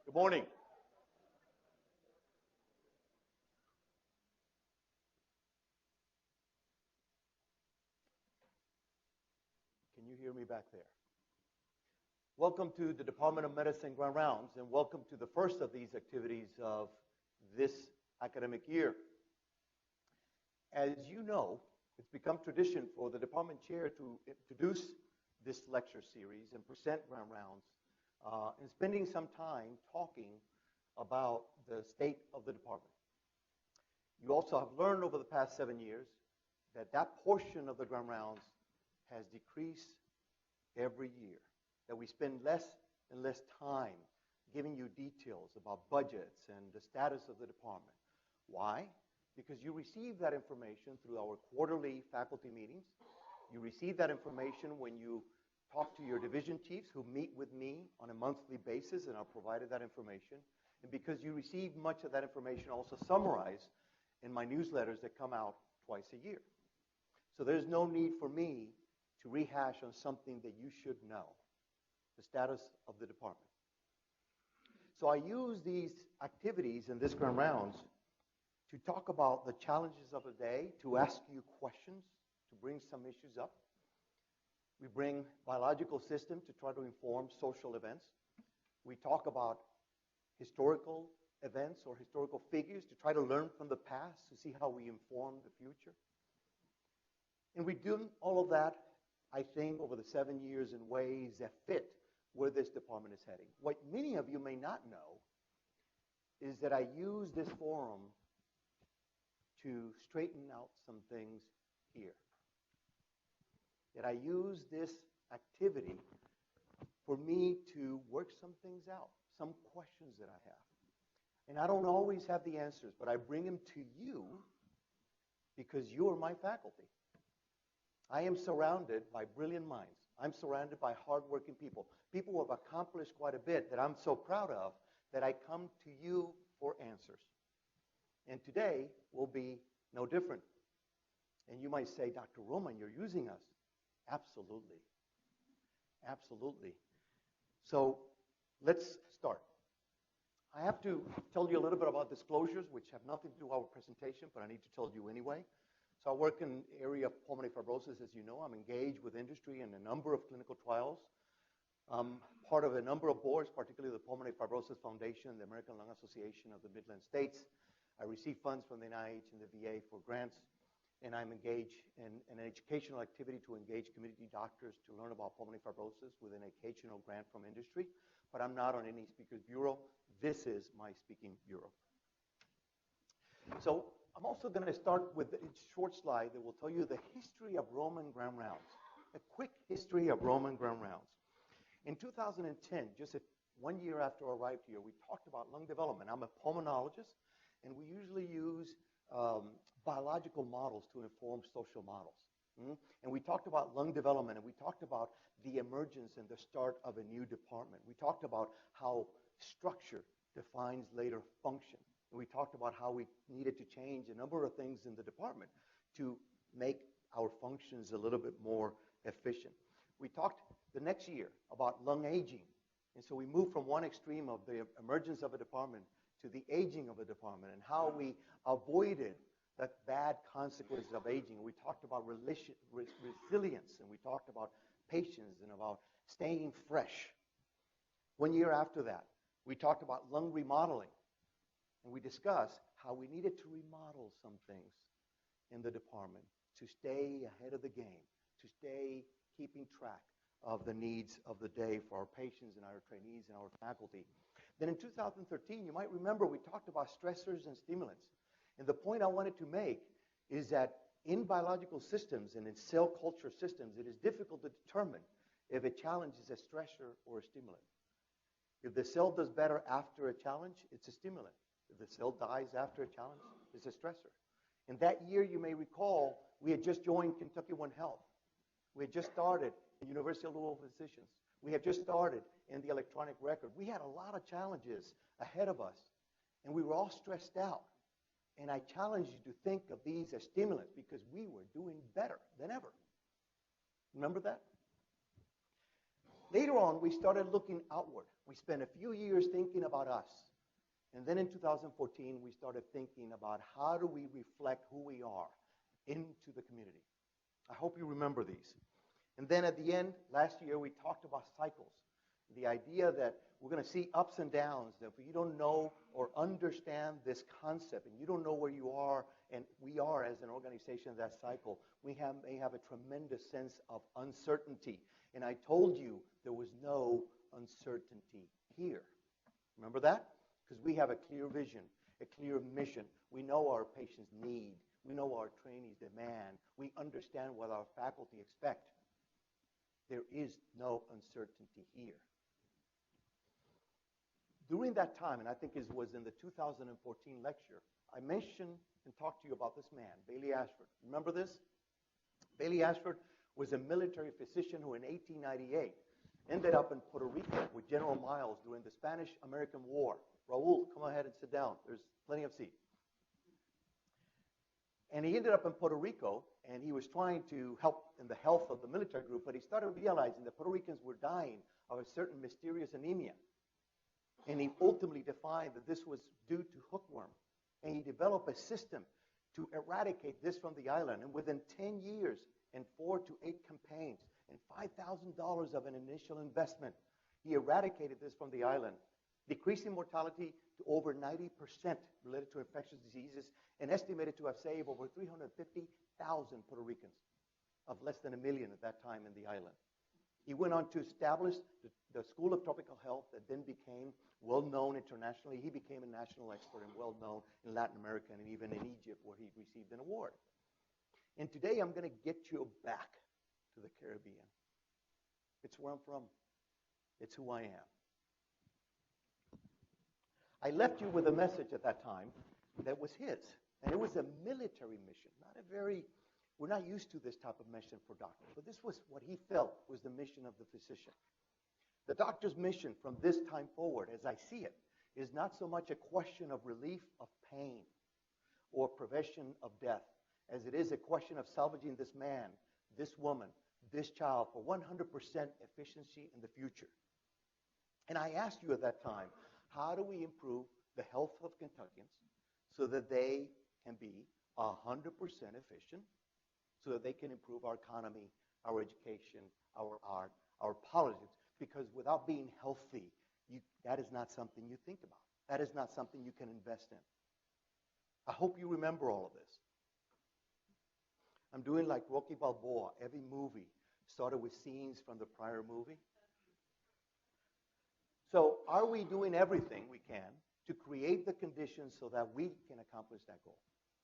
Good morning. Can you hear me back there? Welcome to the Department of Medicine Grand Rounds, and welcome to the first of these activities of this academic year. As you know, it's become tradition for the department chair to introduce this lecture series and present Grand Rounds, and spending some time talking about the state of the department. You also have learned over the past 7 years that that portion of the Grand Rounds has decreased every year, that we spend less and less time giving you details about budgets and the status of the department. Why? Because you receive that information through our quarterly faculty meetings. You receive that information when you talk to your division chiefs who meet with me on a monthly basis, and I've provided that information. And because you receive much of that information also summarized in my newsletters that come out twice a year. So there's no need for me to rehash on something that you should know, the status of the department. So I use these activities in this Grand Rounds to talk about the challenges of the day, to ask you questions, to bring some issues up. We bring biological systems to try to inform social events. We talk about historical events or historical figures to try to learn from the past to see how we inform the future. And we do all of that, I think, over the 7 years in ways that fit where this department is heading. What many of you may not know is that I use this forum to straighten out some things here. That I use this activity for me to work some things out, some questions that I have. And I don't always have the answers, but I bring them to you because you are my faculty. I am surrounded by brilliant minds. I'm surrounded by hardworking people, people who have accomplished quite a bit that I'm so proud of that I come to you for answers. And today will be no different. And you might say, Dr. Roman, you're using us. Absolutely. Absolutely. So let's start. I have to tell you a little bit about disclosures, which have nothing to do with our presentation, but I need to tell you anyway. So I work in the area of pulmonary fibrosis, as you know. I'm engaged with industry in a number of clinical trials. I'm part of a number of boards, particularly the Pulmonary Fibrosis Foundation, the American Lung Association of the Midland States. I receive funds from the NIH and the VA for grants, and I'm engaged in an educational activity to engage community doctors to learn about pulmonary fibrosis with an occasional grant from industry. But I'm not on any speakers bureau. This is my speaking bureau. So I'm also going to start with a short slide that will tell you the history of Roman Grand Rounds, a quick history of Roman Grand Rounds. In 2010, just 1 year after I arrived here, we talked about lung development. I'm a pulmonologist, and we usually use biological models to inform social models. And we talked about lung development, and we talked about the emergence and the start of a new department. We talked about how structure defines later function. And we talked about how we needed to change a number of things in the department to make our functions a little bit more efficient. We talked the next year about lung aging. And so we moved from one extreme of the emergence of a department to the aging of a department and how we avoided the bad consequences of aging. We talked about resilience, and we talked about patience and about staying fresh. 1 year after that, we talked about lung remodeling, and we discussed how we needed to remodel some things in the department to stay ahead of the game, to stay keeping track of the needs of the day for our patients and our trainees and our faculty. Then in 2013, you might remember we talked about stressors and stimulants. And the point I wanted to make is that in biological systems and in cell culture systems, it is difficult to determine if a challenge is a stressor or a stimulant. If the cell does better after a challenge, it's a stimulant. If the cell dies after a challenge, it's a stressor. And that year, you may recall, we had just joined Kentucky One Health. We had just started the University of Louisville Physicians. We had just started in the electronic record. We had a lot of challenges ahead of us, and we were all stressed out. And I challenge you to think of these as stimulants because we were doing better than ever. Remember that? Later on, we started looking outward. We spent a few years thinking about us. And then in 2014, we started thinking about how do we reflect who we are into the community. I hope you remember these. And then at the end, last year, we talked about cycles. The idea that we're going to see ups and downs, that if you don't know or understand this concept, and you don't know where you are, and we are as an organization, that cycle, may have a tremendous sense of uncertainty. And I told you there was no uncertainty here. Remember that? Because we have a clear vision, a clear mission. We know our patients need. We know our trainees demand. We understand what our faculty expect. There is no uncertainty here. During that time, and I think it was in the 2014 lecture, I mentioned and talked to you about this man, Bailey Ashford. Remember this? Bailey Ashford was a military physician who in 1898 ended up in Puerto Rico with General Miles during the Spanish-American War. Raul, come ahead and sit down. There's plenty of seats. And he ended up in Puerto Rico, and he was trying to help in the health of the military group, but he started realizing that Puerto Ricans were dying of a certain mysterious anemia. And he ultimately defined that this was due to hookworm. And he developed a system to eradicate this from the island. And within 10 years and 4 to 8 campaigns and $5,000 of an initial investment, he eradicated this from the island, decreasing mortality to over 90% related to infectious diseases, and estimated to have saved over 350,000 Puerto Ricans of less than 1 million at that time in the island. He went on to establish the School of Tropical Health that then became well-known internationally. He became a national expert and well-known in Latin America and even in Egypt, where he received an award. And today I'm going to get you back to the Caribbean. It's where I'm from. It's who I am. I left you with a message at that time that was his. And it was a military mission, we're not used to this type of mission for doctors, but this was what he felt was the mission of the physician. The doctor's mission from this time forward, as I see it, is not so much a question of relief of pain or prevention of death, as it is a question of salvaging this man, this woman, this child for 100% efficiency in the future. And I asked you at that time, how do we improve the health of Kentuckians so that they can be 100% efficient, so that they can improve our economy, our education, our art, our politics? Because without being healthy, that is not something you think about. That is not something you can invest in. I hope you remember all of this. I'm doing like Rocky Balboa. Every movie started with scenes from the prior movie. So are we doing everything we can to create the conditions so that we can accomplish that goal?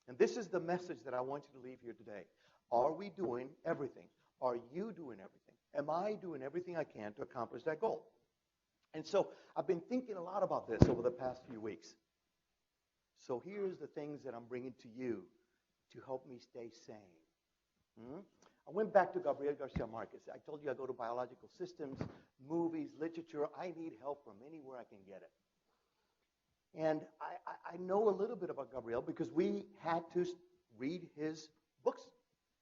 And this is the message that I want you to leave here today. Are we doing everything? Are you doing everything? Am I doing everything I can to accomplish that goal? And so I've been thinking a lot about this over the past few weeks. So here's the things that I'm bringing to you to help me stay sane. I went back to Gabriel Garcia Marquez. I told you I go to biological systems, movies, literature. I need help from anywhere I can get it. And I know a little bit about Gabriel because we had to read his books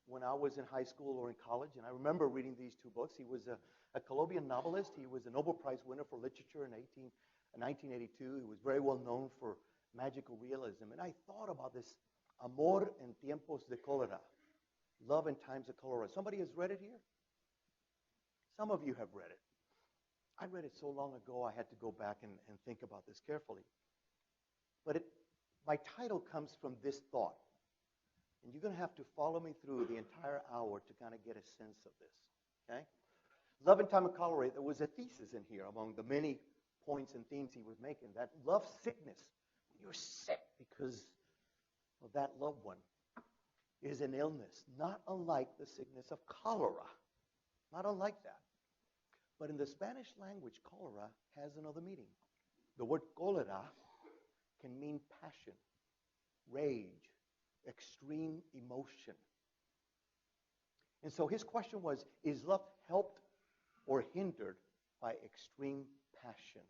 when I was in high school or in college. And I remember reading these two books. He was a Colombian novelist. He was a Nobel Prize winner for literature in 1982. He was very well known for magical realism. And I thought about this Amor en tiempos de cólera, Love in Times of Cholera. Somebody has read it here? Some of you have read it. I read it so long ago, I had to go back and think about this carefully. But my title comes from this thought. And you're going to have to follow me through the entire hour to kind of get a sense of this. Okay? Love in Time of Cholera, there was a thesis in here among the many points and themes he was making, that love sickness, when you're sick because of that loved one, is an illness, not unlike the sickness of cholera. Not unlike that. But in the Spanish language, cholera has another meaning. The word cólera can mean passion, rage, extreme emotion. And so his question was, is love helped or hindered by extreme passion?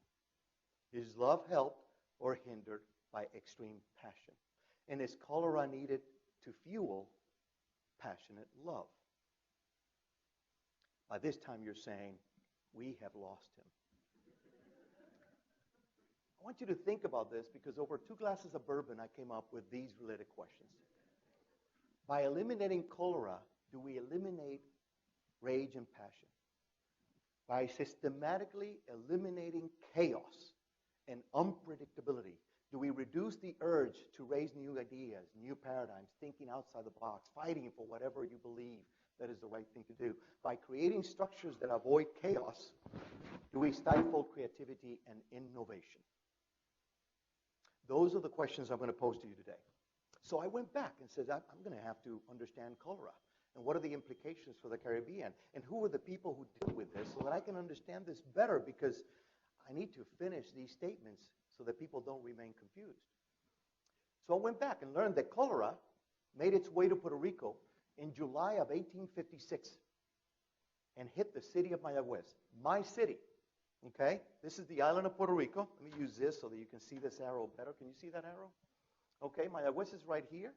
Is love helped or hindered by extreme passion? And is cholera needed to fuel passionate love? By this time you're saying, We have lost him. I want you to think about this because over 2 glasses of bourbon, I came up with these related questions. By eliminating cholera, do we eliminate rage and passion? By systematically eliminating chaos and unpredictability, do we reduce the urge to raise new ideas, new paradigms, thinking outside the box, fighting for whatever you believe that is the right thing to do? By creating structures that avoid chaos, do we stifle creativity and innovation? Those are the questions I'm going to pose to you today. So I went back and said, I'm going to have to understand cholera. And what are the implications for the Caribbean? And who are the people who deal with this so that I can understand this better, because I need to finish these statements so that people don't remain confused. So I went back and learned that cholera made its way to Puerto Rico in July of 1856 and hit the city of Mayagüez, my city. Okay? This is the island of Puerto Rico. Let me use this so that you can see this arrow better. Can you see that arrow? Okay, Mayagüez is right here.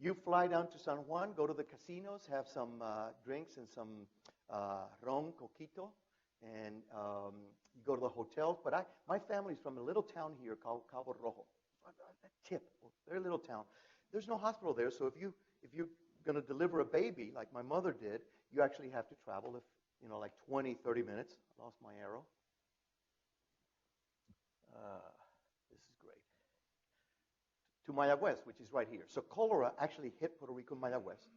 You fly down to San Juan, go to the casinos, have some drinks and some ron, coquito, and you go to the hotels. But my family's from a little town here called Cabo Rojo. A tip, very little town. There's no hospital there, so if you're going to deliver a baby like my mother did, you actually have to travel like 20, 30 minutes. I lost my arrow. This is great. To Mayagüez, which is right here. So cholera actually hit Puerto Rico, Mayagüez,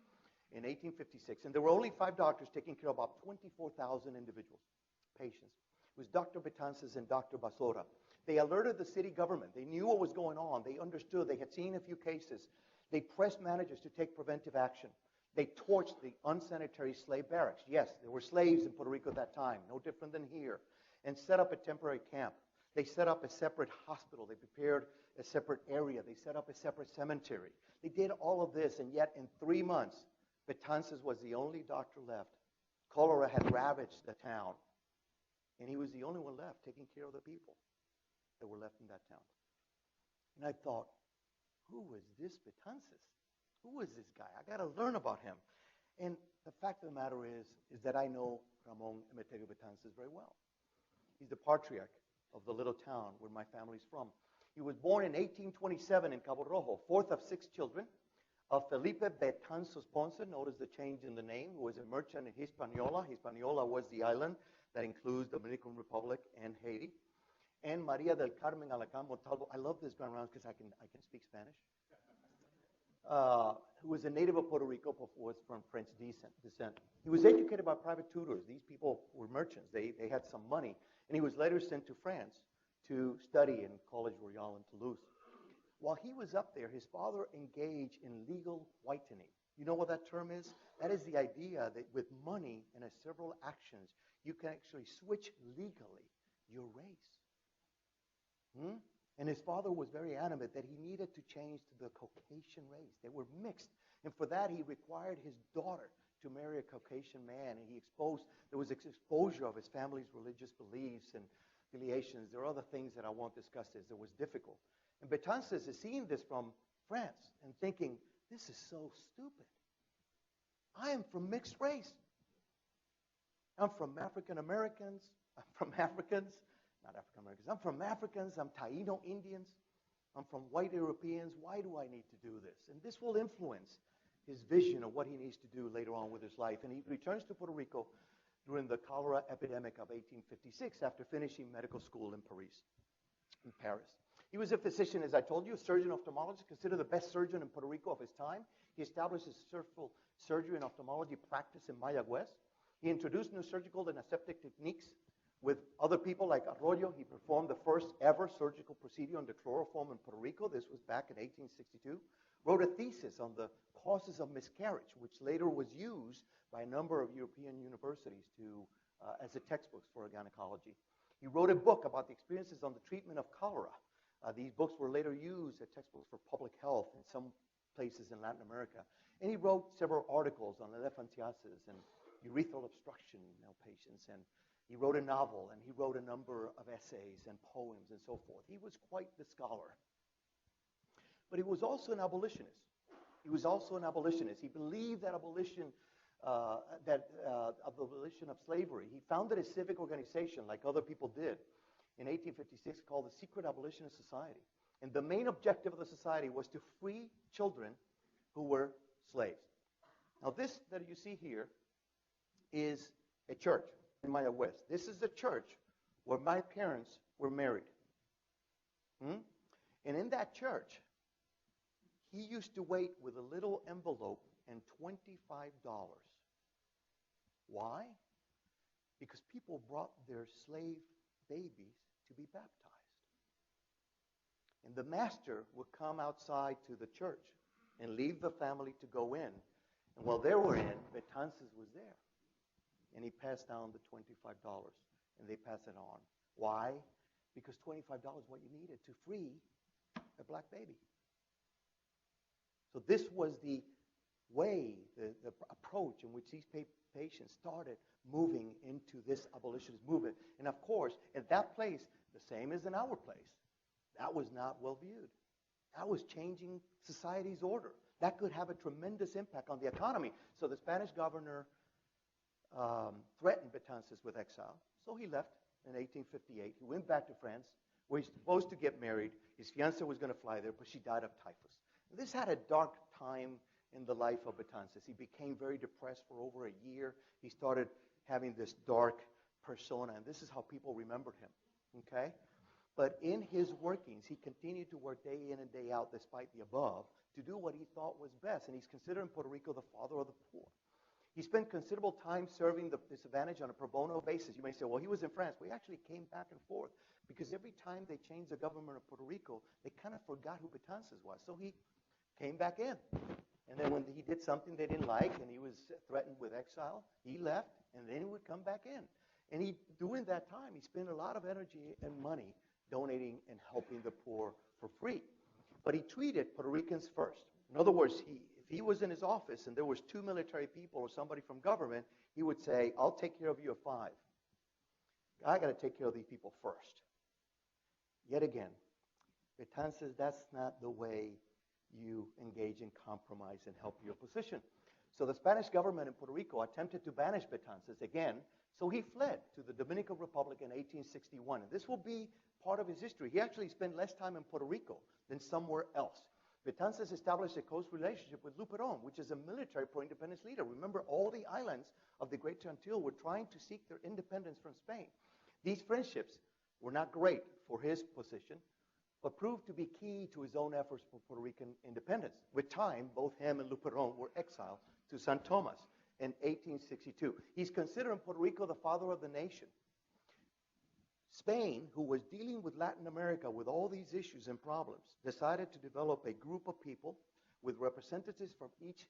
in 1856, and there were only 5 doctors taking care of about 24,000 individuals, patients. It was Dr. Betances and Dr. Basora. They alerted the city government. They knew what was going on. They understood. They had seen a few cases. They pressed managers to take preventive action. They torched the unsanitary slave barracks. Yes, there were slaves in Puerto Rico at that time, no different than here, and set up a temporary camp. They set up a separate hospital. They prepared a separate area. They set up a separate cemetery. They did all of this, and yet in 3 months, Betances was the only doctor left. Cholera had ravaged the town, and he was the only one left taking care of the people that were left in that town. And I thought, who is this Betances? Who is this guy? I got to learn about him. And the fact of the matter is that I know Ramon Emeterio Betances very well. He's the patriarch of the little town where my family's from. He was born in 1827 in Cabo Rojo, 4th of 6 children of Felipe Betanzos Ponce. Notice the change in the name, who was a merchant in Hispaniola. Hispaniola was the island that includes the Dominican Republic and Haiti. And Maria del Carmen Alacán Montalvo. I love this Grand Rounds because I can speak Spanish. Who was a native of Puerto Rico, but was from French descent. He was educated by private tutors. These people were merchants. They had some money. And he was later sent to France to study in College Royal in Toulouse. While he was up there, his father engaged in legal whitening. You know what that term is? That is the idea that with money and several actions, you can actually switch legally your race. And his father was very adamant that he needed to change to the Caucasian race. They were mixed. And for that, he required his daughter to marry a Caucasian man. And there was exposure of his family's religious beliefs and affiliations. There are other things that I won't discuss as it was difficult. And Betances is seeing this from France and thinking, this is so stupid. I am from mixed race. I'm from African Americans. I'm from Africans. Not African Americans. I'm from Africans. I'm Taino Indians. I'm from white Europeans. Why do I need to do this? And this will influence his vision of what he needs to do later on with his life. And he returns to Puerto Rico during the cholera epidemic of 1856 after finishing medical school in Paris. He was a physician, as I told you, a surgeon ophthalmologist, considered the best surgeon in Puerto Rico of his time. He established his surgery and ophthalmology practice in Mayagüez. He introduced new surgical and aseptic techniques with other people like Arroyo. He performed the first ever surgical procedure under chloroform in Puerto Rico. This was back in 1862. Wrote a thesis on the causes of miscarriage, which later was used by a number of European universities as a textbook for gynecology. He wrote a book about the experiences on the treatment of cholera. These books were later used as textbooks for public health in some places in Latin America. And he wrote several articles on elephantiasis and urethral obstruction in male patients. And he wrote a novel, and he wrote a number of essays and poems and so forth. He was quite the scholar. But he was also an abolitionist. He believed that abolition abolition of slavery. He founded a civic organization, like other people did, in 1856 called the Secret Abolitionist Society. And the main objective of the society was to free children who were slaves. Now, this that you see here is a church in Maya West. This is the church where my parents were married. And in that church, he used to wait with a little envelope and $25. Why? Because people brought their slave babies to be baptized. And the master would come outside to the church and leave the family to go in. And while they were in, Betances was there. And he passed down the $25, and they passed it on. Why? Because $25 is what you needed to free a black baby. So this was the way, the approach in which these patients started moving into this abolitionist movement. And of course, at that place, the same as in our place, that was not well viewed. That was changing society's order. That could have a tremendous impact on the economy. So the Spanish governor threatened Betances with exile. So he left in 1858. He went back to France, where he's supposed to get married. His fiancée was going to fly there, but she died of typhus. This had a dark time in the life of Betances. He became very depressed for over a year. He started having this dark persona, and this is how people remembered him, okay? But in his workings, he continued to work day in and day out, despite the above, to do what he thought was best, and he's considered in Puerto Rico the father of the poor. He spent considerable time serving the disadvantaged on a pro bono basis. You may say, well, he was in France. We actually came back and forth, because every time they changed the government of Puerto Rico, they kind of forgot who Betances was. So he came back in. And then when he did something they didn't like and he was threatened with exile, he left, and then he would come back in. And during that time, he spent a lot of energy and money donating and helping the poor for free. But he treated Puerto Ricans first. In other words, if he was in his office and there was 2 military people or somebody from government, he would say, I'll take care of you at 5. I got to take care of these people first. Yet again, Betances, that's not the way you engage in compromise and help your position. So the Spanish government in Puerto Rico attempted to banish Betances again, so he fled to the Dominican Republic in 1861. And this will be part of his history. He actually spent less time in Puerto Rico than somewhere else. Betances established a close relationship with Luperón, which is a military pro-independence leader. Remember, all the islands of the Great Antille were trying to seek their independence from Spain. These friendships were not great for his position, but proved to be key to his own efforts for Puerto Rican independence. With time, both him and Luperón were exiled to San Tomas in 1862. He's considered in Puerto Rico the father of the nation. Spain, who was dealing with Latin America with all these issues and problems, decided to develop a group of people with representatives from each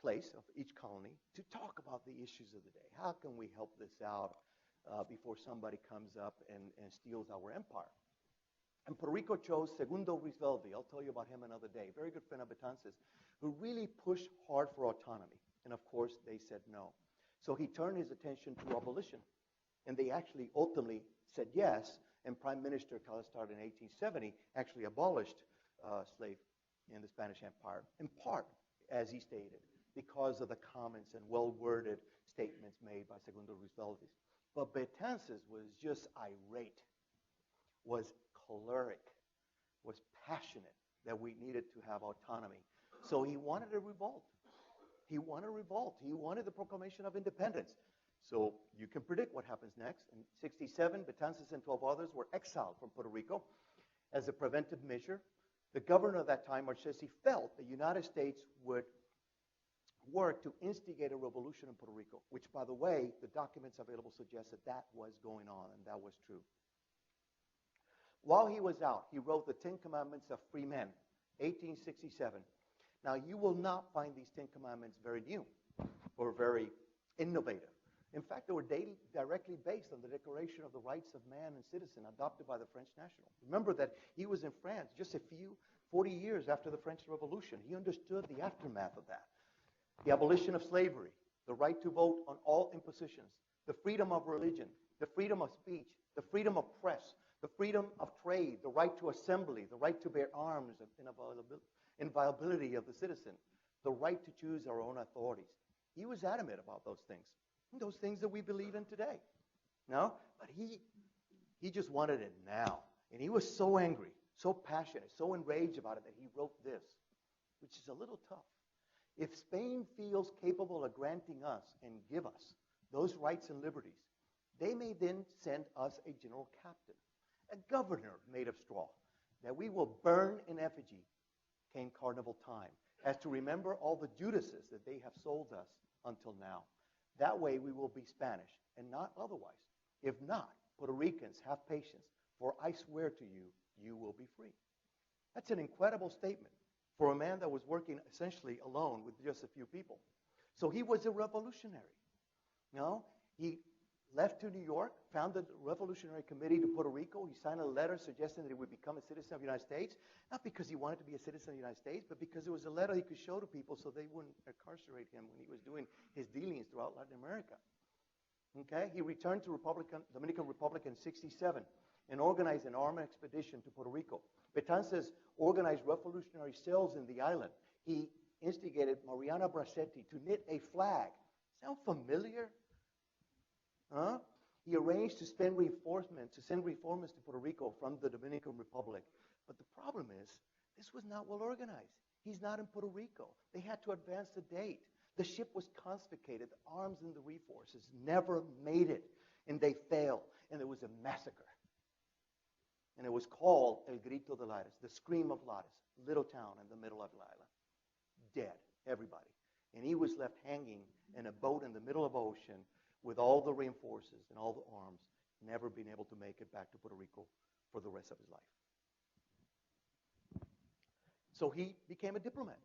place, of each colony, to talk about the issues of the day. How can we help this out before somebody comes up and steals our empire? And Puerto Rico chose Segundo Ruiz Velvi. I'll tell you about him another day. Very good friend of Betances, who really pushed hard for autonomy. And of course, they said no. So he turned his attention to abolition. And they actually ultimately said yes. And Prime Minister Calistart in 1870 actually abolished slavery in the Spanish Empire, in part, as he stated, because of the comments and well-worded statements made by Segundo Ruiz Velvi. But Betances was just irate, was choleric, was passionate that we needed to have autonomy. So he wanted a revolt. He wanted a revolt. He wanted the proclamation of independence. So you can predict what happens next. In 1967, Betances and 12 others were exiled from Puerto Rico as a preventive measure. The governor of that time, Marchesi, felt the United States would work to instigate a revolution in Puerto Rico, which, by the way, the documents available suggest that that was going on, and that was true. While he was out, he wrote the 10 Commandments of Free Men, 1867. Now, you will not find these 10 Commandments very new or very innovative. In fact, they were directly based on the Declaration of the Rights of Man and Citizen adopted by the French National. Remember that he was in France just 40 years after the French Revolution. He understood the aftermath of that. The abolition of slavery, the right to vote on all impositions, the freedom of religion, the freedom of speech, the freedom of press, the freedom of trade, the right to assembly, the right to bear arms, inviolability of the citizen, the right to choose our own authorities. He was adamant about those things that we believe in today. No? But he just wanted it now. And he was so angry, so passionate, so enraged about it that he wrote this, which is a little tough. If Spain feels capable of granting us and give us those rights and liberties, they may then send us a general captain, a governor made of straw, that we will burn in effigy came carnival time, as to remember all the Judases that they have sold us until now. That way we will be Spanish and not otherwise. If not, Puerto Ricans, have patience, for I swear to you, you will be free. That's an incredible statement for a man that was working essentially alone with just a few people. So he was a revolutionary. No, he left to New York, founded a revolutionary committee to Puerto Rico. He signed a letter suggesting that he would become a citizen of the United States, not because he wanted to be a citizen of the United States, but because it was a letter he could show to people so they wouldn't incarcerate him when he was doing his dealings throughout Latin America. Okay? He returned to Dominican Republic in 1967 and organized an armed expedition to Puerto Rico. Betances organized revolutionary cells in the island. He instigated Mariana Bracetti to knit a flag. Sound familiar? Huh? He arranged to send reinforcements to Puerto Rico from the Dominican Republic. But the problem is, this was not well organized. He's not in Puerto Rico. They had to advance the date. The ship was confiscated. The arms and the resources never made it. And they failed. And there was a massacre. And it was called El Grito de Lares, the Scream of Lares, little town in the middle of the island. Dead, everybody. And he was left hanging in a boat in the middle of the ocean with all the reinforcements and all the arms, never being able to make it back to Puerto Rico for the rest of his life. So he became a diplomat.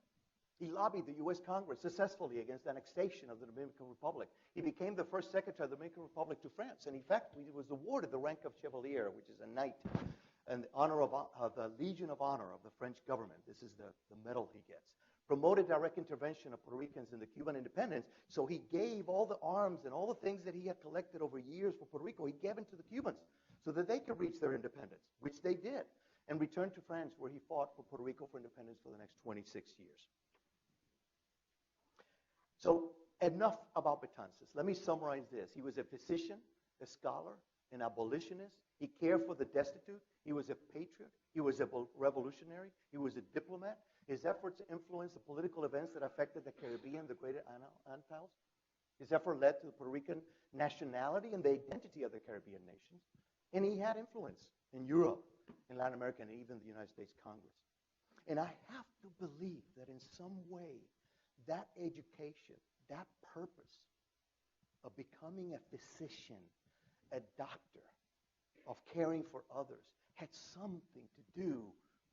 He lobbied the U.S. Congress successfully against annexation of the Dominican Republic. He became the first secretary of the Dominican Republic to France. And in fact, he was awarded the rank of Chevalier, which is a knight, and the honor of the Legion of Honor of the French government. This is the medal he gets. Promoted direct intervention of Puerto Ricans in the Cuban independence. So he gave all the arms and all the things that he had collected over years for Puerto Rico, he gave them to the Cubans so that they could reach their independence, which they did, and returned to France, where he fought for Puerto Rico for independence for the next 26 years. So enough about Betances. Let me summarize this. He was a physician, a scholar, an abolitionist. He cared for the destitute. He was a patriot. He was a revolutionary. He was a diplomat. His efforts influenced the political events that affected the Caribbean, the Greater Antilles. His effort led to the Puerto Rican nationality and the identity of the Caribbean nations. And he had influence in Europe, in Latin America, and even the United States Congress. And I have to believe that in some way, that education, that purpose of becoming a physician, a doctor, of caring for others, had something to do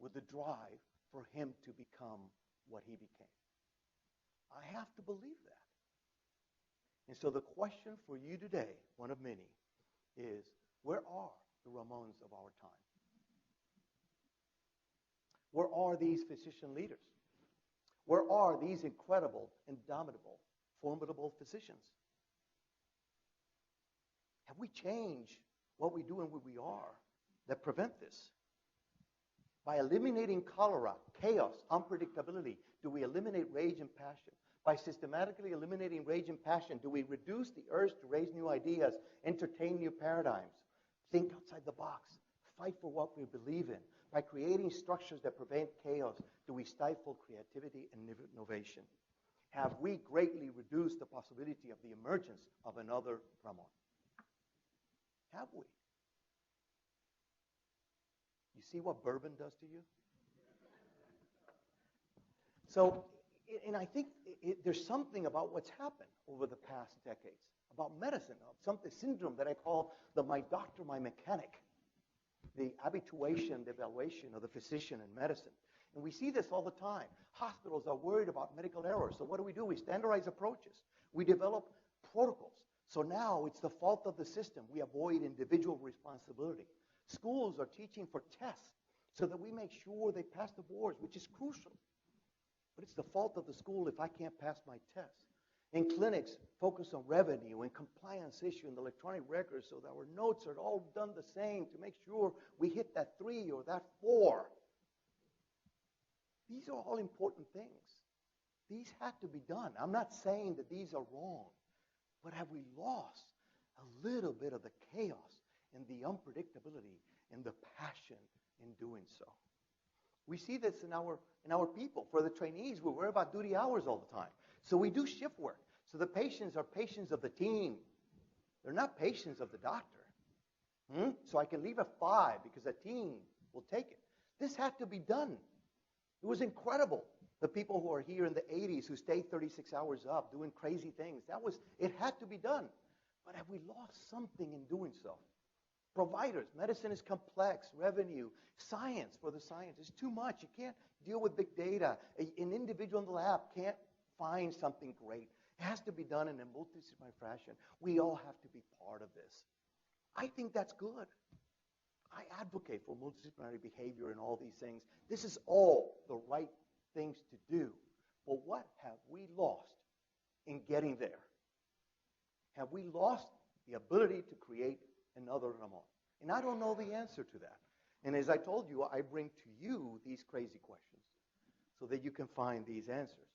with the drive for him to become what he became. I have to believe that. And so the question for you today, one of many, is where are the Ramones of our time? Where are these physician leaders? Where are these incredible, indomitable, formidable physicians? Have we changed what we do and who we are that prevent this? By eliminating cholera, chaos, unpredictability, do we eliminate rage and passion? By systematically eliminating rage and passion, do we reduce the urge to raise new ideas, entertain new paradigms, think outside the box, fight for what we believe in? By creating structures that prevent chaos, do we stifle creativity and innovation? Have we greatly reduced the possibility of the emergence of another Ramon? Have we? You see what bourbon does to you? So, and I think there's something about what's happened over the past decades, about medicine, of something syndrome that I call the my doctor, my mechanic, the habituation, the evaluation of the physician in medicine. And we see this all the time. Hospitals are worried about medical errors. So what do? We standardize approaches. We develop protocols. So now it's the fault of the system. We avoid individual responsibility. Schools are teaching for tests so that we make sure they pass the boards, which is crucial. But it's the fault of the school if I can't pass my test. And clinics focus on revenue and compliance issue and electronic records so that our notes are all done the same to make sure we hit that 3 or that 4. These are all important things. These had to be done. I'm not saying that these are wrong, but have we lost a little bit of the chaos and the unpredictability and the passion in doing so? We see this in our people. For the trainees, we worry about duty hours all the time. So we do shift work. So the patients are patients of the team. They're not patients of the doctor. So I can leave at 5 because the team will take it. This had to be done. It was incredible. The people who are here in the 80s who stayed 36 hours up doing crazy things, it had to be done. But have we lost something in doing so? Providers, medicine is complex, revenue, science for the science is too much. You can't deal with big data. An individual in the lab can't find something great. It has to be done in a multidisciplinary fashion. We all have to be part of this. I think that's good. I advocate for multidisciplinary behavior and all these things. This is all the right things to do. But what have we lost in getting there? Have we lost the ability to create another Ramon? And I don't know the answer to that. And as I told you, I bring to you these crazy questions so that you can find these answers.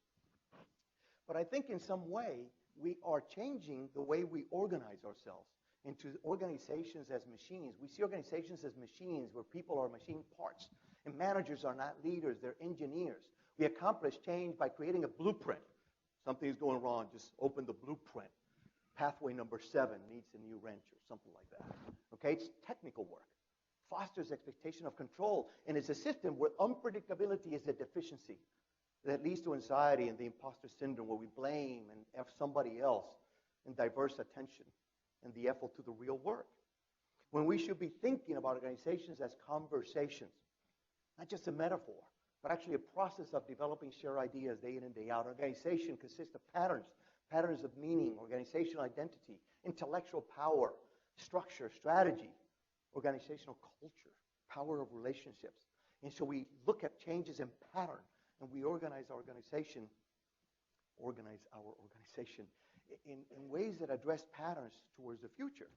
But I think in some way, we are changing the way we organize ourselves into organizations as machines. We see organizations as machines where people are machine parts. And managers are not leaders, they're engineers. We accomplish change by creating a blueprint. Something is going wrong, just open the blueprint. Pathway number 7 needs a new wrench or something like that. Okay, it's technical work. Fosters expectation of control. And it's a system where unpredictability is a deficiency that leads to anxiety and the imposter syndrome where we blame and F somebody else and diverse attention and the effort to the real work. When we should be thinking about organizations as conversations, not just a metaphor, but actually a process of developing shared ideas day in and day out. Organization consists of patterns of meaning, organizational identity, intellectual power, structure, strategy, organizational culture, power of relationships. And so we look at changes in pattern, and we organize our organization in ways that address patterns towards the future.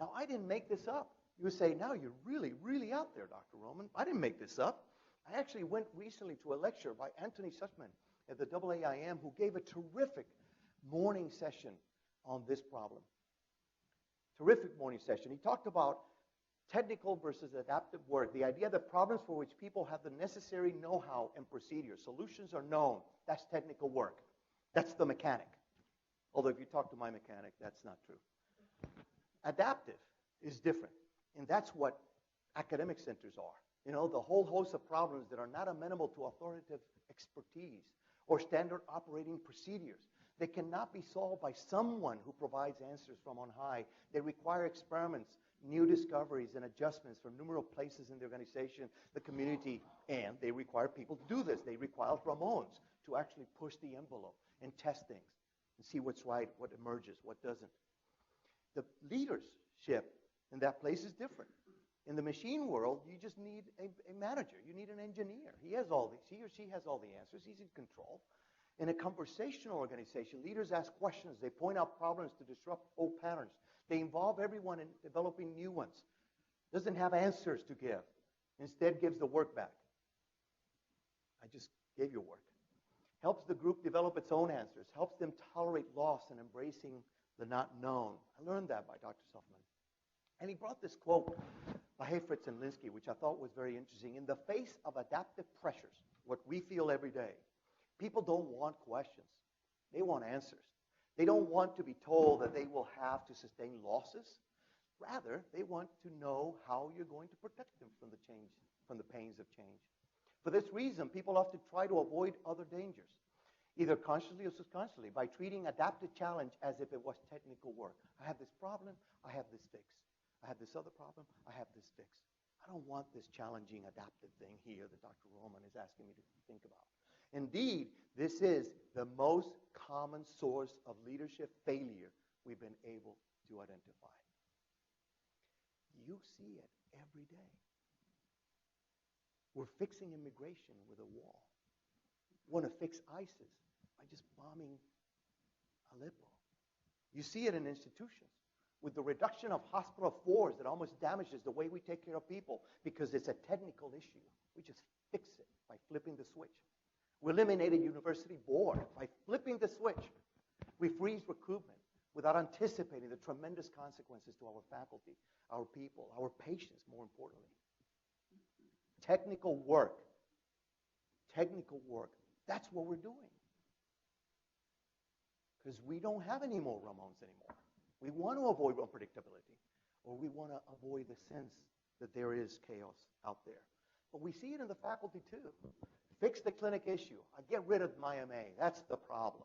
Now, I didn't make this up. You would say, now you're really, really out there, Dr. Roman. I didn't make this up. I actually went recently to a lecture by Anthony Sussman at the AAIM, who gave a terrific morning session on this problem. Terrific morning session. He talked about technical versus adaptive work, the idea that problems for which people have the necessary know-how and procedures, solutions are known. That's technical work. That's the mechanic. Although if you talk to my mechanic, that's not true. Adaptive is different, and that's what academic centers are. You know, the whole host of problems that are not amenable to authoritative expertise or standard operating procedures. They cannot be solved by someone who provides answers from on high. They require experiments, new discoveries, and adjustments from numerous places in the organization, the community, and they require people to do this. They require Ramones to actually push the envelope and test things and see what's right, what emerges, what doesn't. The leadership in that place is different. In the machine world, you just need a manager. You need an engineer. He or she has all the answers. He's in control. In a conversational organization, leaders ask questions. They point out problems to disrupt old patterns. They involve everyone in developing new ones. Doesn't have answers to give. Instead, gives the work back. I just gave you work. Helps the group develop its own answers. Helps them tolerate loss and embracing the not known. I learned that by Dr. Sussman. And he brought this quote by Hayfritz and Linsky, which I thought was very interesting. In the face of adaptive pressures, what we feel every day, people don't want questions. They want answers. They don't want to be told that they will have to sustain losses. Rather, they want to know how you're going to protect them from the pains of change. For this reason, people often try to avoid other dangers, either consciously or subconsciously, by treating adaptive challenge as if it was technical work. I have this problem, I have this fix. I have this other problem, I have this fix. I don't want this challenging adaptive thing here that Dr. Roman is asking me to think about. Indeed, this is the most common source of leadership failure we've been able to identify. You see it every day. We're fixing immigration with a wall. We want to fix ISIS by just bombing Aleppo. You see it in institutions with the reduction of hospital floors that almost damages the way we take care of people because it's a technical issue. We just fix it by flipping the switch. We eliminated university board by flipping the switch. We freeze recruitment without anticipating the tremendous consequences to our faculty, our people, our patients, more importantly. Technical work. That's what we're doing. Because we don't have any more Ramones anymore. We want to avoid unpredictability, or we want to avoid the sense that there is chaos out there. But we see it in the faculty too. Fix the clinic issue. I get rid of my MA. That's the problem.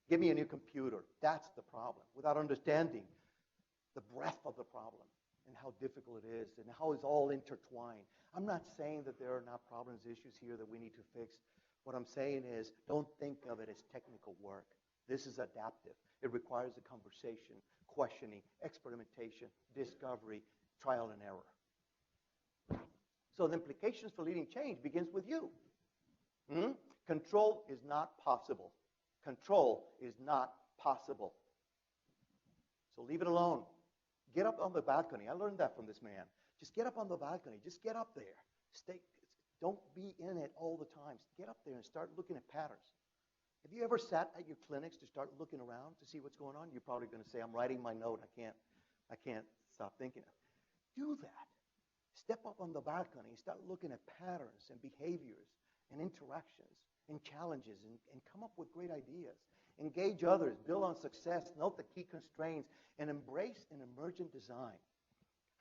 Give me a new computer. That's the problem. Without understanding the breadth of the problem and how difficult it is and how it's all intertwined. I'm not saying that there are not problems, issues here that we need to fix. What I'm saying is don't think of it as technical work. This is adaptive. It requires a conversation, questioning, experimentation, discovery, trial and error. So the implications for leading change begins with you. Control is not possible. Control is not possible. So leave it alone. Get up on the balcony. I learned that from this man. Just get up on the balcony. Just get up there. Don't be in it all the time. Get up there and start looking at patterns. Have you ever sat at your clinics to start looking around to see what's going on? You're probably going to say, I'm writing my note. I can't stop thinking. Do that. Step up on the balcony and start looking at patterns and behaviors and interactions and challenges and come up with great ideas. Engage others, build on success, note the key constraints, and embrace an emergent design.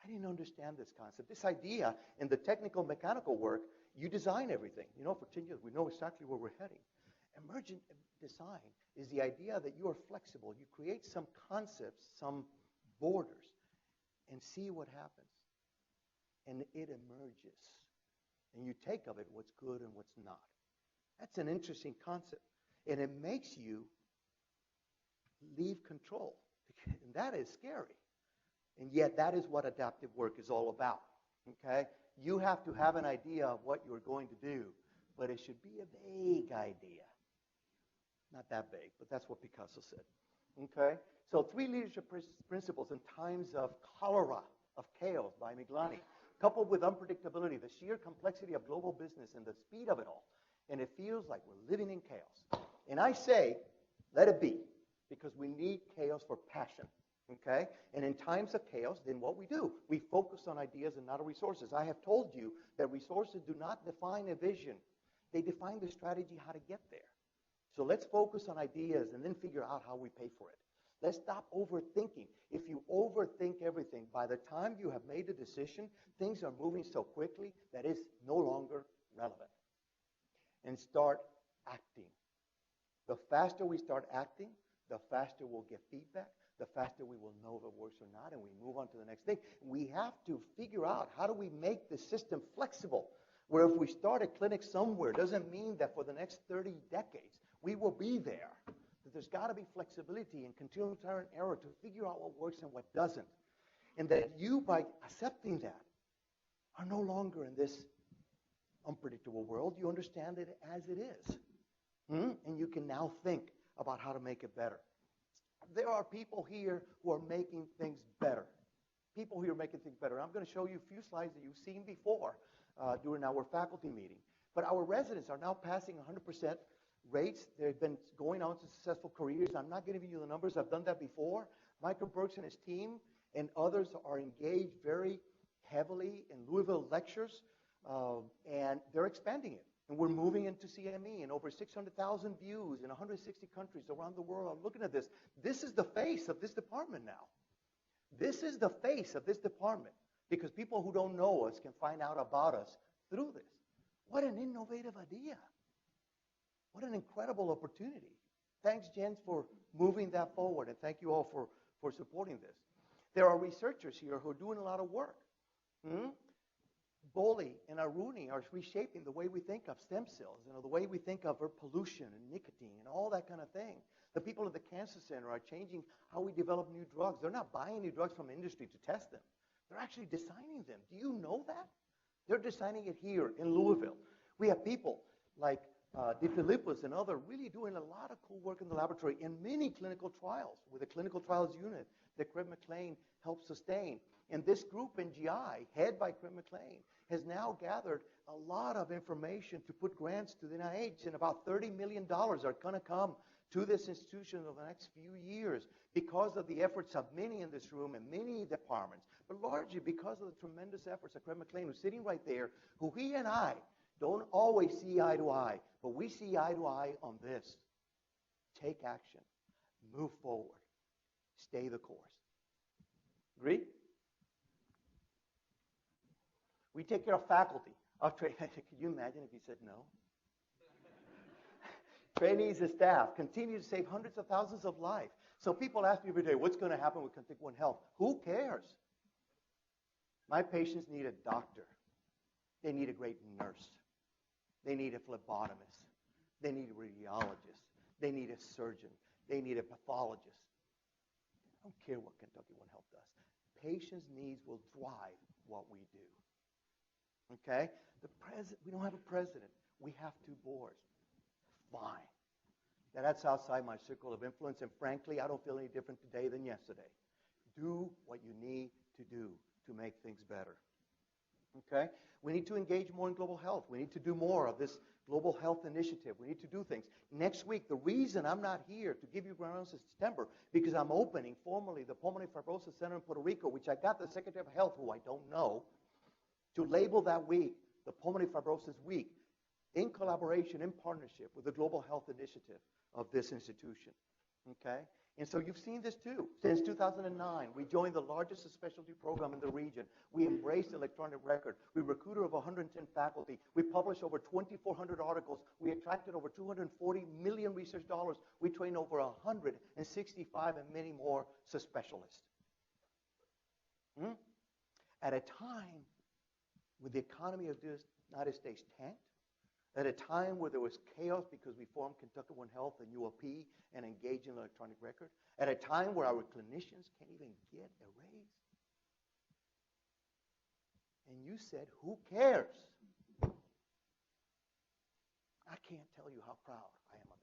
I didn't understand this concept. This idea in the technical mechanical work, you design everything. For 10 years, we know exactly where we're heading. Emergent design is the idea that you are flexible. You create some concepts, some borders, and see what happens. And it emerges. And you take of it what's good and what's not. That's an interesting concept. And it makes you leave control. And that is scary. And yet that is what adaptive work is all about. Okay? You have to have an idea of what you're going to do, but it should be a vague idea. Not that vague, but that's what Picasso said. Okay? So 3 leadership principles in times of cholera, of chaos by Miglani, coupled with unpredictability, the sheer complexity of global business and the speed of it all. And it feels like we're living in chaos. And I say, let it be, because we need chaos for passion. Okay? And in times of chaos, then what we do? We focus on ideas and not on resources. I have told you that resources do not define a vision. They define the strategy how to get there. So let's focus on ideas and then figure out how we pay for it. Let's stop overthinking. If you overthink everything, by the time you have made a decision, things are moving so quickly that it's no longer relevant. And start acting. The faster we start acting, the faster we'll get feedback, the faster we will know if it works or not, and we move on to the next thing. We have to figure out how do we make the system flexible, where if we start a clinic somewhere, doesn't mean that for the next 30 decades, we will be there. That there's got to be flexibility and continual trial and error to figure out what works and what doesn't. And that you, by accepting that, are no longer in this unpredictable world. You understand it as it is. And you can now think about how to make it better. There are people here who are making things better. People who are making things better. I'm going to show you a few slides that you've seen before during our faculty meeting. But our residents are now passing 100% rates. They've been going on to successful careers. I'm not giving you the numbers. I've done that before. Michael Burks and his team and others are engaged very heavily in Louisville lectures, and they're expanding it. And we're moving into CME and over 600,000 views in 160 countries around the world. I'm looking at this. This is the face of this department now. This is the face of this department because people who don't know us can find out about us through this. What an innovative idea. What an incredible opportunity. Thanks, Jens, for moving that forward, and thank you all for supporting this. There are researchers here who are doing a lot of work. Boley and Aruni are reshaping the way we think of stem cells, the way we think of pollution and nicotine and all that kind of thing. The people at the Cancer Center are changing how we develop new drugs. They're not buying new drugs from industry to test them. They're actually designing them. Do you know that? They're designing it here in Louisville. We have people like DeFilippis and others really doing a lot of cool work in the laboratory in many clinical trials with the clinical trials unit that Craig McLean helped sustain. And this group in GI, head by Craig McLean, has now gathered a lot of information to put grants to the NIH, and about $30 million are going to come to this institution over the next few years because of the efforts of many in this room and many departments, but largely because of the tremendous efforts of Craig McLean, who's sitting right there, who he and I don't always see eye to eye, but we see eye to eye on this. Take action. Move forward. Stay the course. Agree? We take care of faculty. Could you imagine if he said no? Trainees and staff continue to save hundreds of thousands of lives. So people ask me every day, what's going to happen with Kentucky One Health? Who cares? My patients need a doctor. They need a great nurse. They need a phlebotomist. They need a radiologist. They need a surgeon. They need a pathologist. I don't care what Kentucky One Health does. Patients' needs will drive what we do. Okay? We don't have a president. We have two boards. Fine. Now, that's outside my circle of influence, and frankly, I don't feel any different today than yesterday. Do what you need to do to make things better. Okay? We need to engage more in global health. We need to do more of this global health initiative. We need to do things. Next week, the reason I'm not here to give you grounds in September, because I'm opening formally the Pulmonary Fibrosis Center in Puerto Rico, which I got the Secretary of Health, who I don't know, to label that week the Pulmonary Fibrosis Week in collaboration, in partnership with the Global Health Initiative of this institution. Okay? And so you've seen this too. Since 2009, we joined the largest specialty program in the region. We embraced electronic record. We recruited over 110 faculty. We published over 2,400 articles. We attracted over $240 million research dollars. We trained over 165 and many more specialists. At a time when the economy of the United States tanked, at a time where there was chaos because we formed Kentucky One Health and UofL and engaged in electronic record, at a time where our clinicians can't even get a raise. And you said, who cares? I can't tell you how proud I am of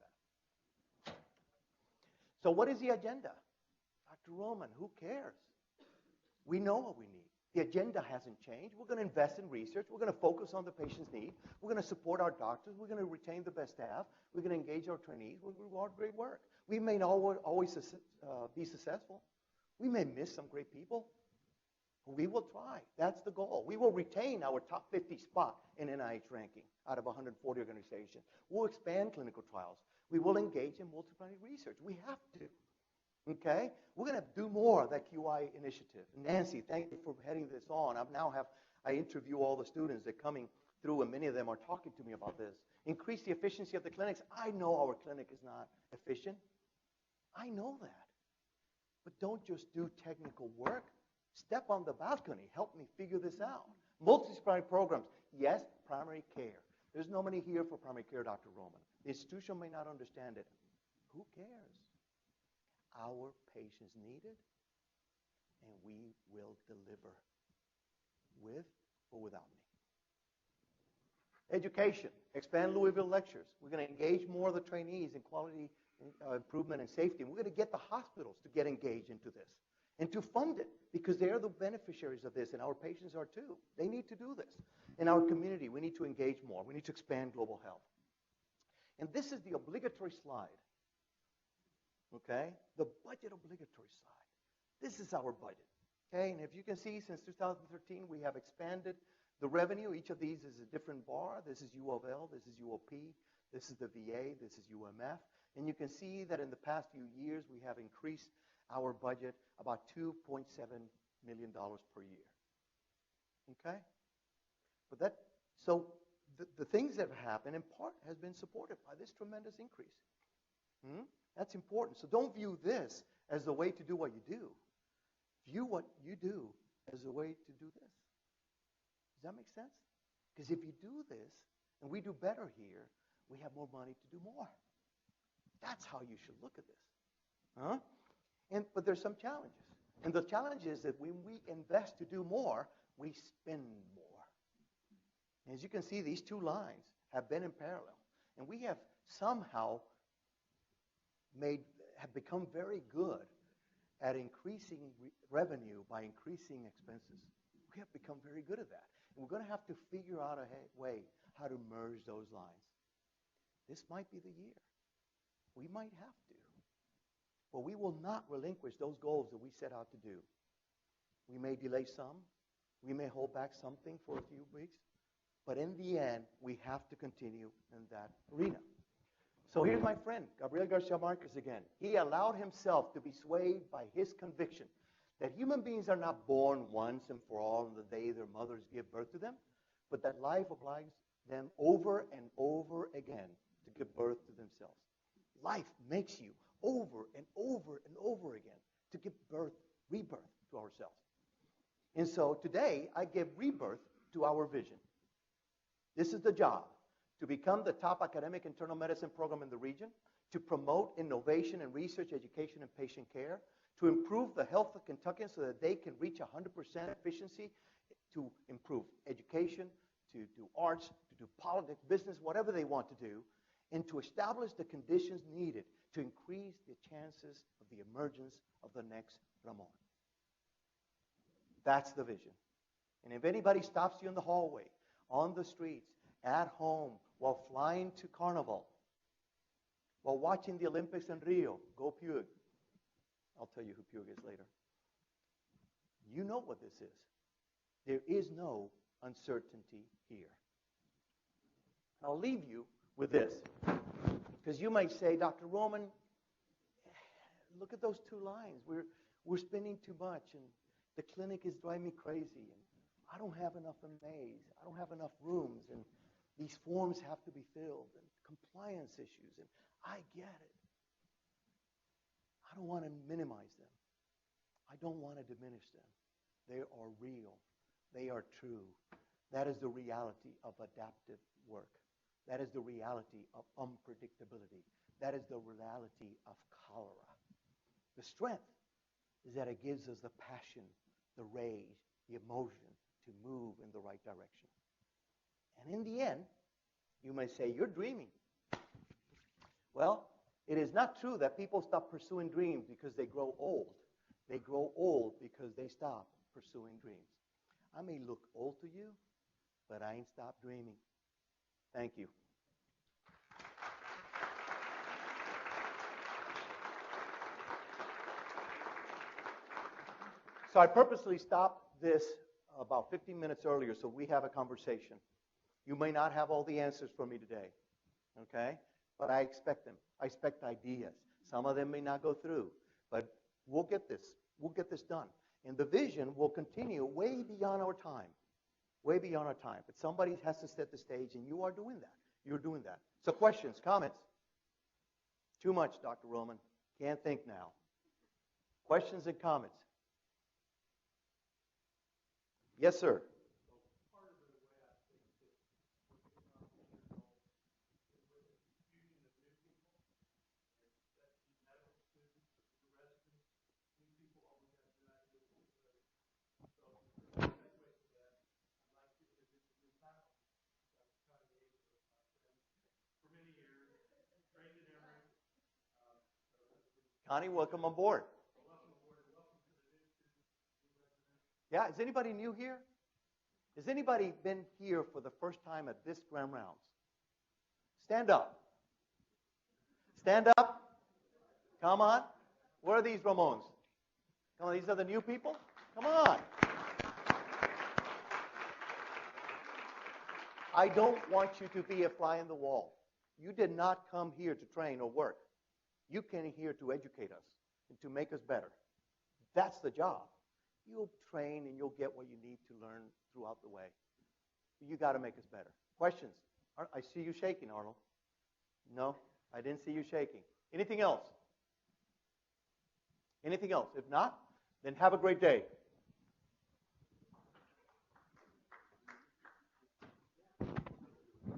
that. So what is the agenda? Dr. Roman, who cares? We know what we need. The agenda hasn't changed. We're going to invest in research. We're going to focus on the patient's need. We're going to support our doctors. We're going to retain the best staff. We're going to engage our trainees. We're going to reward great work. We may not always be successful. We may miss some great people. But we will try. That's the goal. We will retain our top 50 spot in NIH ranking out of 140 organizations. We'll expand clinical trials. We will engage in multidisciplinary research. We have to. Okay? We're going to do more of that QI initiative. Nancy, thank you for heading this on. I interview all the students that are coming through, and many of them are talking to me about this. Increase the efficiency of the clinics. I know our clinic is not efficient. I know that. But don't just do technical work. Step on the balcony. Help me figure this out. Multidisciplinary programs. Yes, primary care. There's nobody here for primary care, Dr. Roman. The institution may not understand it. Who cares? Our patients need it, and we will deliver with or without me. Education. Expand Louisville lectures. We're going to engage more of the trainees in quality improvement and safety. And we're going to get the hospitals to get engaged into this and to fund it, because they are the beneficiaries of this, and our patients are too. They need to do this. In our community, we need to engage more. We need to expand global health. And this is the obligatory slide. Okay? The budget obligatory slide. This is our budget. Okay? And if you can see, since 2013, we have expanded the revenue. Each of these is a different bar. This is UofL. This is UOP. This is the VA. This is UMF. And you can see that in the past few years, we have increased our budget about $2.7 million per year. Okay? But the things that have happened, in part, has been supported by this tremendous increase. That's important. So don't view this as the way to do what you do. View what you do as a way to do this. Does that make sense? Because if you do this, and we do better here, we have more money to do more. That's how you should look at this. But there's some challenges. And the challenge is that when we invest to do more, we spend more. And as you can see, these two lines have been in parallel. And we have somehow have become very good at increasing revenue by increasing expenses. We have become very good at that. And we're going to have to figure out a way how to merge those lines. This might be the year. We might have to. But we will not relinquish those goals that we set out to do. We may delay some. We may hold back something for a few weeks. But in the end, we have to continue in that arena. So here's my friend, Gabriel Garcia Marquez again. He allowed himself to be swayed by his conviction that human beings are not born once and for all on the day their mothers give birth to them, but that life obliges them over and over again to give birth to themselves. Life makes you over and over and over again to give birth, rebirth to ourselves. And so today, I give rebirth to our vision. This is the job, to become the top academic internal medicine program in the region, to promote innovation and research, education, and patient care, to improve the health of Kentuckians so that they can reach 100% efficiency, to improve education, to do arts, to do politics, business, whatever they want to do, and to establish the conditions needed to increase the chances of the emergence of the next Ramon. That's the vision. And if anybody stops you in the hallway, on the streets, at home, while flying to Carnival, while watching the Olympics in Rio, go Pug. I'll tell you who Pug is later. You know what this is. There is no uncertainty here. I'll leave you with this. Because you might say, Dr. Roman, look at those two lines. We're spending too much, and the clinic is driving me crazy, and I don't have enough MAs. I don't have enough rooms, and these forms have to be filled, and compliance issues, and I get it. I don't want to minimize them. I don't want to diminish them. They are real. They are true. That is the reality of adaptive work. That is the reality of unpredictability. That is the reality of cholera. The strength is that it gives us the passion, the rage, the emotion to move in the right direction. And in the end, you may say, you're dreaming. Well, it is not true that people stop pursuing dreams because they grow old. They grow old because they stop pursuing dreams. I may look old to you, but I ain't stopped dreaming. Thank you. So I purposely stopped this about 15 minutes earlier so we have a conversation. You may not have all the answers for me today, okay? But I expect them. I expect ideas. Some of them may not go through, but we'll get this. We'll get this done. And the vision will continue way beyond our time. Way beyond our time. But somebody has to set the stage, and you are doing that. You're doing that. So questions, comments? Too much, Dr. Roman. Can't think now. Questions and comments? Yes, sir. Connie, welcome on board. Yeah, is anybody new here? Has anybody been here for the first time at this Grand Rounds? Stand up. Stand up. Come on. Where are these Ramones? Come on, these are the new people? Come on. I don't want you to be a fly in the wall. You did not come here to train or work. You came here to educate us and to make us better. That's the job. You'll train and you'll get what you need to learn throughout the way. You got to make us better. Questions? I see you shaking, Arnold. No, I didn't see you shaking. Anything else? Anything else? If not, then have a great day.